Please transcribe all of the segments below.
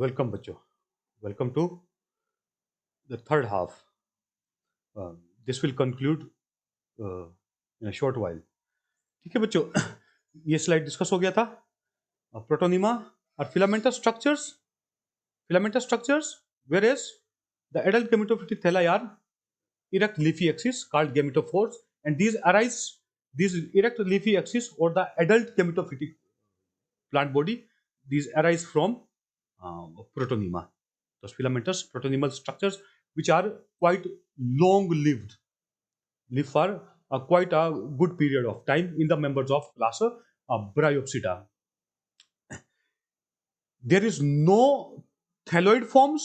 Welcome बच्चों, welcome to the third half. This will conclude in a short while. ठीक है बच्चों, ये स्लाइड डिस्कस हो गया था. प्रोटोनिमा और filamentous structures whereas the adult gametophytic thalli are erect leafy axis called gametophores, and these erect leafy axis or the adult gametophytic plant body, these arise from protonema. Those filamentous protonymal structures which are quite long lived, live for quite a good period of time in the members of class Bryopsida. There is no thalloid forms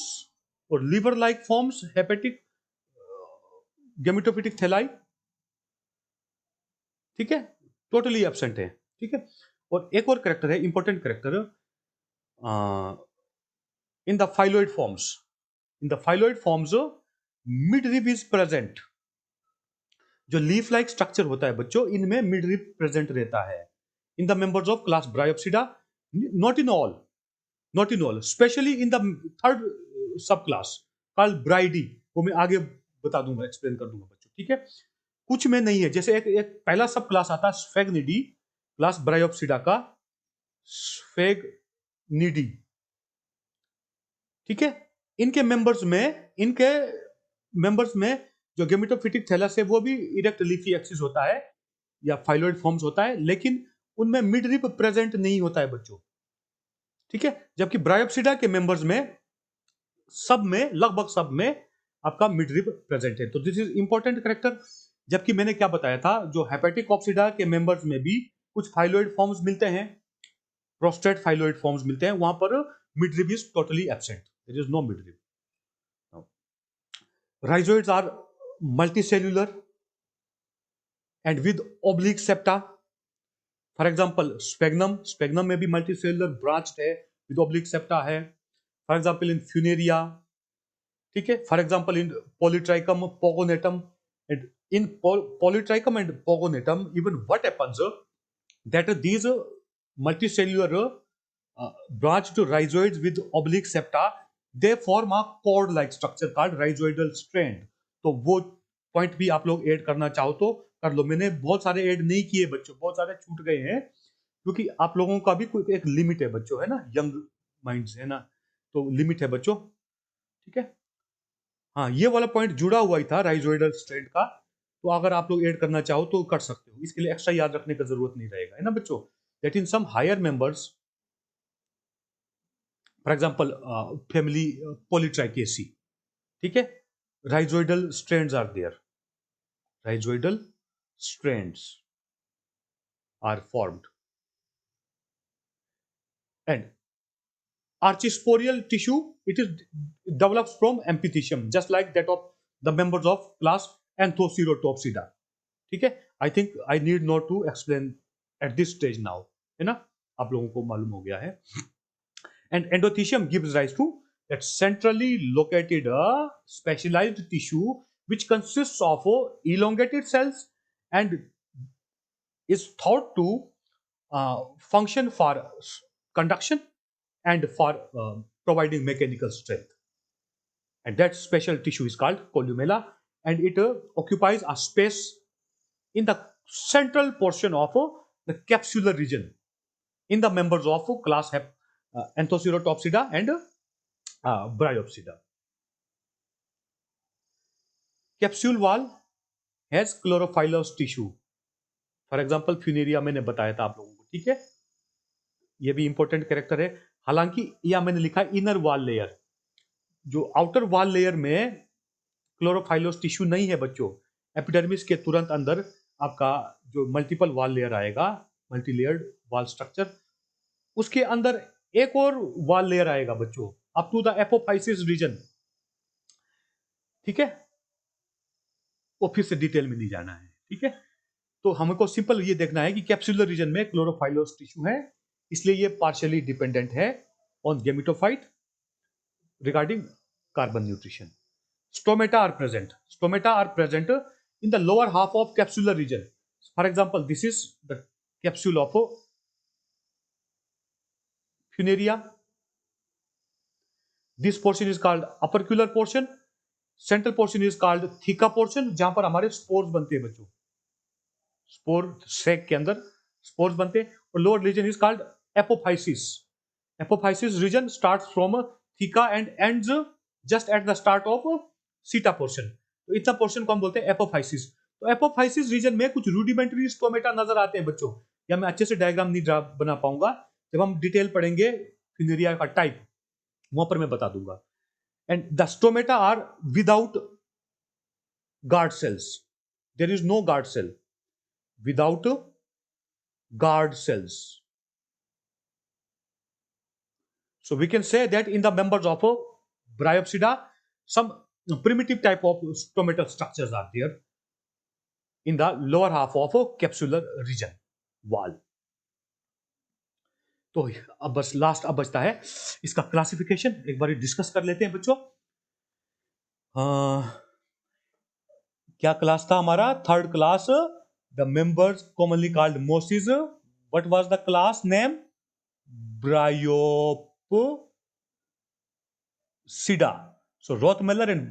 or liver like forms, hepatic gametophytic thalli. ठीक है, totally absent है. ठीक है, और एक और character है, important character, in the phyloid forms. In the phyloid forms, midrib is present. जो लीफ लाइक स्ट्रक्चर होता है बच्चों, इनमें मिडरिप प्रेजेंट रहता है in the members of class Bryopsida. Not in all, specially in the third subclass called Bryidae. वो मैं आगे बता दूंगा, एक्सप्लेन कर दूंगा बच्चों. ठीक है, कुछ में नहीं है. जैसे एक पहला सब क्लास आता है स्फेगनिडी, क्लास ब्रायोप्सिडा का स्फेगनिडी. ठीक है, इनके मेंबर्स में जो गेमेटोफिटिक थैलस है वो भी इरेक्ट लीफी एक्सिस होता है या फाइलोइड फॉर्म्स होता है, लेकिन उनमें मिड रिप प्रेजेंट नहीं होता है बच्चों. ठीक है, जबकि ब्रायोप्सिडा के मेंबर्स में लगभग सब में आपका मिड रिप प्रेजेंट है. तो दिस इज इंपॉर्टेंट करेक्टर. जबकि मैंने क्या बताया था, जो हेपेटिक ऑप्सिडा के मेंबर्स में भी कुछ फाइलोइड फॉर्म्स मिलते हैं, प्रोस्टेट फाइलोइड फॉर्म्स मिलते हैं, वहां पर mid rib is totally absent. There is no mid rib. Rhizoids are multicellular and with oblique septa. For example, sphagnum में भी multicellular branched है, with oblique septa है. For example, in Funaria, ठीक है. For example, in Polytrichum pogonatum, and in Polytrichum and pogonatum, even what happens that these multicellular branched rhizoids with oblique septa, they form a cord-like structure called rhizoidal strand. तो वो point भी आप लोग add करना चाहो तो कर लो. मैंने बहुत सारे ऐड नहीं किए बच्चों, बहुत सारे छूट गए हैं, क्योंकि आप लोगों का भी कोई एक लिमिट है बच्चों, है ना, यंग माइंड्स है ना, तो लिमिट है बच्चों. ठीक है, हाँ, ये वाला पॉइंट जुड़ा हुआ ही था राइजोइडल स्ट्रैंड का, तो अगर आप लोग ऐड करना चाहो तो कर सकते हो. इसके लिए एक्स्ट्रा याद रखने का जरूरत नहीं रहेगा, है ना बच्चों. That in some higher members, for example family Polytrichaceae, ठीक है, rhizoidal strands are there. Rhizoidal strands are formed and archisporial tissue, it is develops from epithelium just like that of the members of class Anthocerotopsida. ठीक है, I think I need not to explain at this stage now, है ना, आप लोगों को मालूम हो गया है. And endothelium gives rise to that centrally located specialized tissue which consists of elongated cells and is thought to function for conduction and for providing mechanical strength. And that special tissue is called columella, and it occupies a space in the central portion of the capsular region in the members of class Anthocerotopsida and Bryopsida. Capsule wall has chlorophyllous tissue. For example Funaria मैंने बताया था आप लोगों को. ठीक है, ये भी इंपॉर्टेंट कैरेक्टर है. हालांकि या मैंने लिखा इनर वॉल लेयर, जो आउटर वॉल लेयर में क्लोरोफाइलोस टिश्यू नहीं है बच्चों. एपिडर्मिस के तुरंत अंदर आपका जो मल्टीपल वॉल लेयर आएगा, मल्टीलेयर्ड वॉल स्ट्रक्चर, उसके अंदर एक और वॉल लेयर आएगा बच्चों, up to the apophysis reason. ठीक है, वो फिर से डिटेल में नहीं जाना है. ठीक है, तो हमको सिंपल ये देखना है कि कैप्सुलर रीजन में क्लोरोफाइलोस टिश्यू है, इसलिए ये पार्शियली डिपेंडेंट है on gametophyte regarding carbon nutrition. Stomata are present. Stomata are present in the lower half of capsular region. For example, this is the capsule of Funaria. This portion is called opercular portion. Central portion is called theca portion, जहां पर हमारे spores बनते हैं बच्चों, spore सेक के अंदर spores बनते हैं. और lower region is called apophysis. Apophysis region starts from theca and ends just at the start of seta portion. तो इतना पोर्शन को हम बोलते हैं एपोफाइसिस. तो एपोफाइसिस रीजन में कुछ रूडिमेंटरी स्टोमेटा नजर आते हैं बच्चों, या मैं अच्छे से डायग्राम नहीं बना पाऊंगा, जब हम डिटेल पढ़ेंगे फिनेरिया का टाइप वहां पर मैं बता दूंगा. And the stomata are without guard cells. There is no guard cell. Without guard cells. So we can say that in the members of Bryopsida, some primitive type of stomatal structures are there in the lower half of capsular region wall. तो अब बस last अब बचता है इसका classification, एक बार discuss कर लेते हैं बच्चों. क्या क्लास था हमारा? Third class. The members commonly called mosses. What was the class name? Bryopsida. So Rothmeller and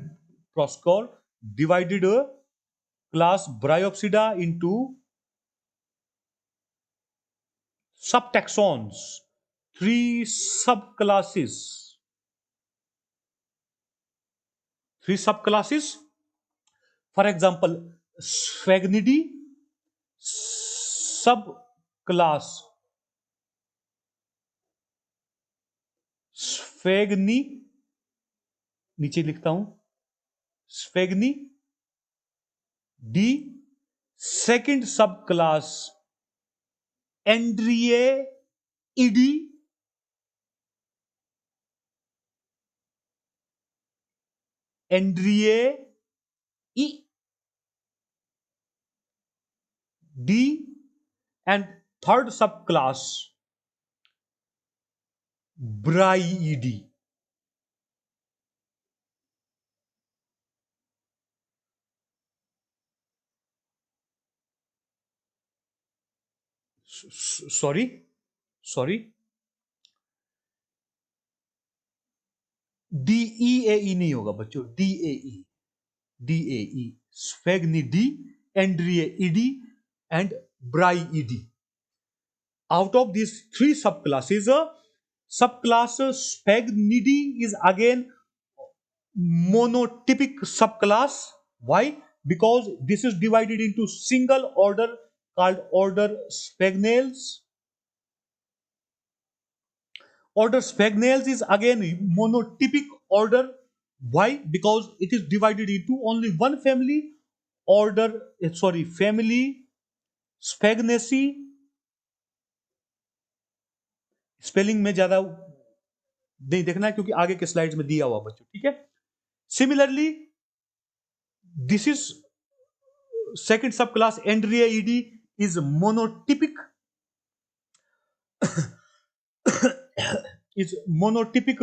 Proskauer divided class Bryopsida into subtaxons, 3 subclasses. 3 subclasses. For example, Sphagnidae subclass. Sphagni, नीचे लिखता हूं, Sphagni D. Second subclass Andreaeidae. D. And third subclass Bryidae. sorry, DEAE नहीं होगा बच्चों, DAE. Sphagnidae, Andreaeidae and Bryidae. Out of these 3 subclasses, subclass Sphagnidae is again monotypic subclass. Why? Because this is divided into single order called order Sphagnales. Order Sphagnales is again monotypic order. Why? Because it is divided into only one family, family Sphagnaceae. Spelling में ज्यादा नहीं देखना है क्योंकि आगे के slides में दिया हुआ बच्चों, ठीक है. सिमिलरली दिस इज सेकंड सब class Andreaeidae is monotypic is monotypic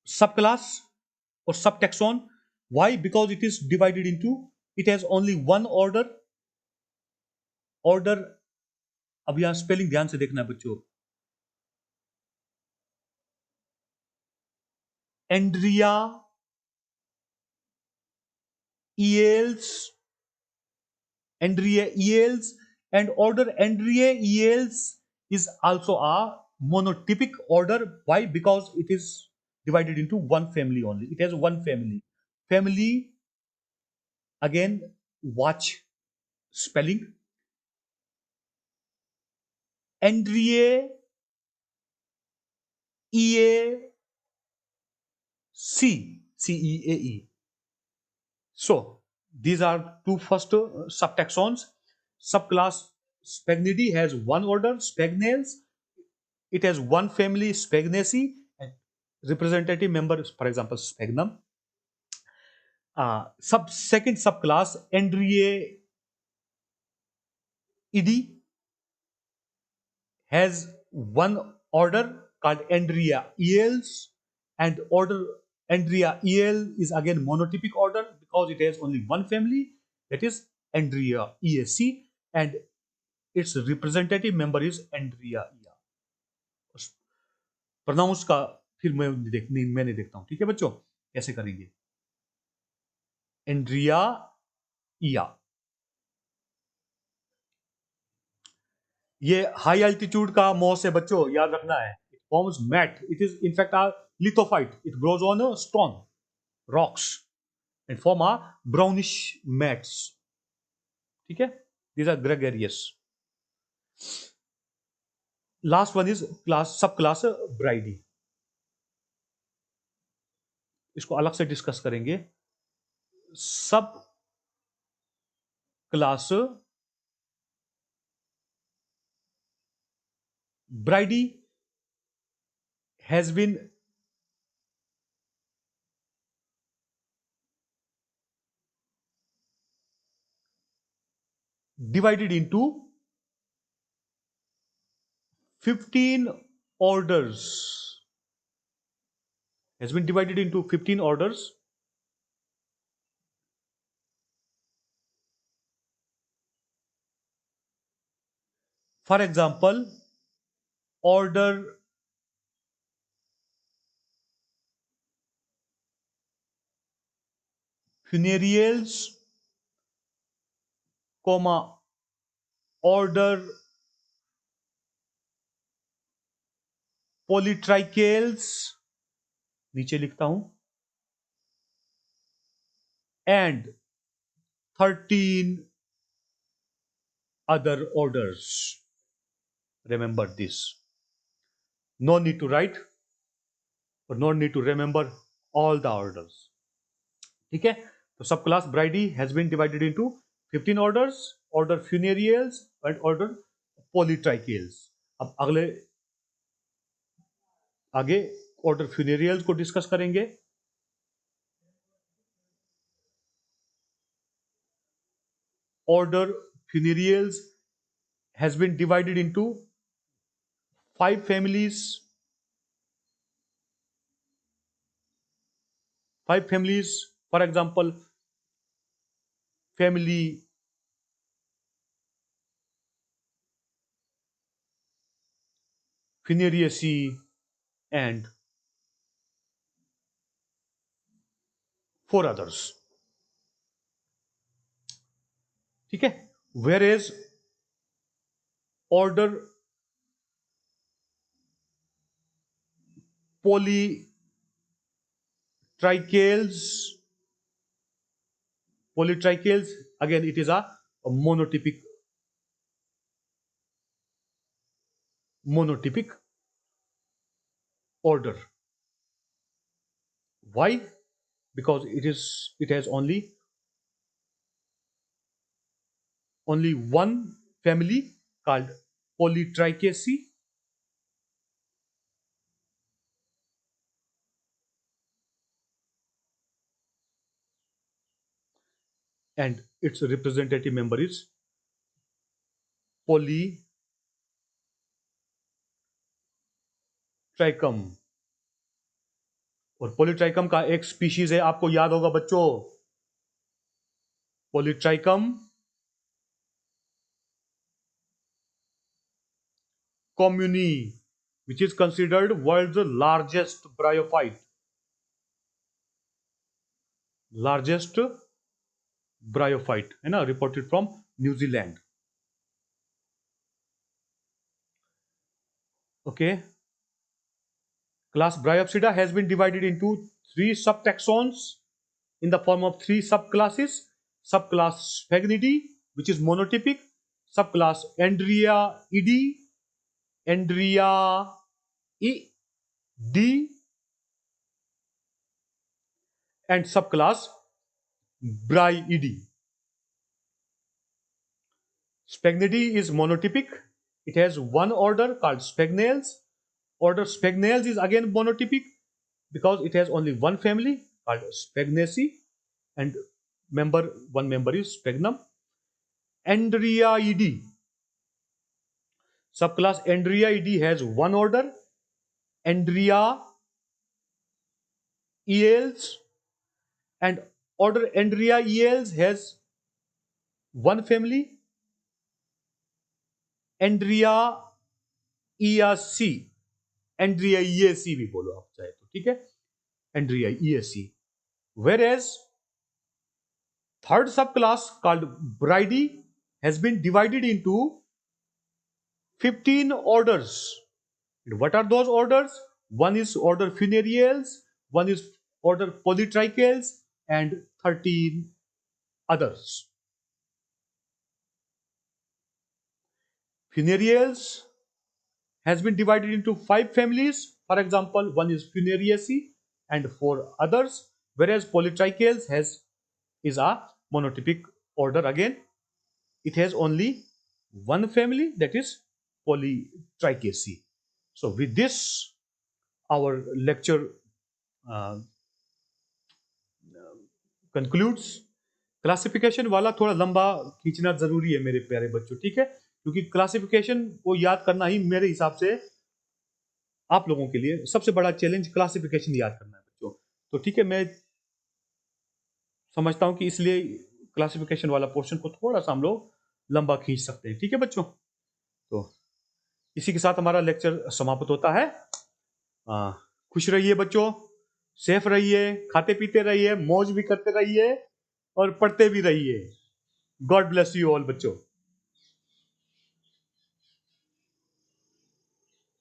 subclass or subtaxon. Why? Because it is divided into, it has only one order. अब यहां स्पेलिंग ध्यान से देखना बच्चों. Andreaeales and order Andreaeales is also a monotypic order. Why? Because it is divided into one family only. It has one family. Again, watch spelling. Andreaeaceae. CEAE. So these are two first subtaxons. Subclass Sphagnidae has one order Sphagnales. It has one family Sphagnaceae and representative members, for example, Sphagnum. Second subclass Andreaeidae has one order called Andreaeales, and order Andreaeale is again monotypic order because it has only one family, that is Andreaeaceae, and its representative member is Andreaea. Pronounce का फिर मैं नहीं देखता हूं, ठीक है बच्चों, कैसे करेंगे। एंड्रिया इया, ये हाई एल्टीट्यूड का मॉस है बच्चों, याद रखना है। It forms mat, it is in fact a lithophyte, it grows on stone rocks and form a brownish mats, ठीक है। These are gregarious. Last one is class, subclass Bryidae, इसको अलग से डिस्कस करेंगे। Subclass Bryidae has been divided into 15 orders, has been divided into 15 orders. For example, order funerales, comma, order polytrichales, नीचे लिखता हूं, and 13 other orders. Remember this. No need to write, or no need to remember all the orders. ठीक है, तो subclass Bryidae has been divided into 15 orders, order Funariales and order Polytrichales. अब अगले आगे order Funariales को discuss करेंगे। Order Funariales has been divided into 5 families, 5 families, for example, family Funerariaceae and 4 others, ठीक है। Where is order polytrichales, polytrichales, again it is a monotypic order. Why? Because it has only one family called Polytrichaceae, and its representative member is Polytrichum. और Polytrichum का एक species है, आपको याद होगा बच्चों, Polytrichum communi, which is considered world's largest bryophyte. Largest bryophyte है ना, reported from New Zealand. Okay. Class Bryopsida has been divided into 3 subtaxons in the form of 3 subclasses. Subclass Sphagnidae, which is monotypic. Subclass Andreaidae, Andreaidae, and subclass Bryidae. Sphagnidae is monotypic. It has one order called Sphagnales. Order Sphagnales is again monotypic because it has only one family called Sphagnacea, and one member is Sphagnum. Andreaidae, subclass Andreaidae has one order, Andreaeales, and order Andreaeales has one family, Andreaeaceae, एंड्रियासी भी बोलो आप चाहे तो, ठीक है, Andreaeaceae. Whereas third subclass called Bryidae has been divided into 15 orders. What are those orders? One is order Funerales, one is order Polytrichales, and 13 others. Funerales has been divided into 5 families. For example, one is Funeriaceae and 4 others, whereas Polytrichales is a monotypic order again. It has only one family, that is Polytrichaceae. So with this our lecture concludes. Classification वाला थोड़ा लंबा खींचना जरूरी है मेरे प्यारे बच्चों, ठीक है, क्योंकि क्लासिफिकेशन को याद करना ही मेरे हिसाब से आप लोगों के लिए सबसे बड़ा चैलेंज क्लासिफिकेशन याद करना है बच्चों। तो ठीक है, मैं समझता हूं कि इसलिए क्लासिफिकेशन वाला पोर्शन को थोड़ा सा हम लोग लंबा खींच सकते हैं, ठीक है बच्चों। तो इसी के साथ हमारा लेक्चर समाप्त होता है। खुश रहिए बच्चों, सेफ रहिए, खाते पीते रहिए, मौज भी करते रहिए और पढ़ते भी रहिए। गॉड ब्लेस यू ऑल बच्चों।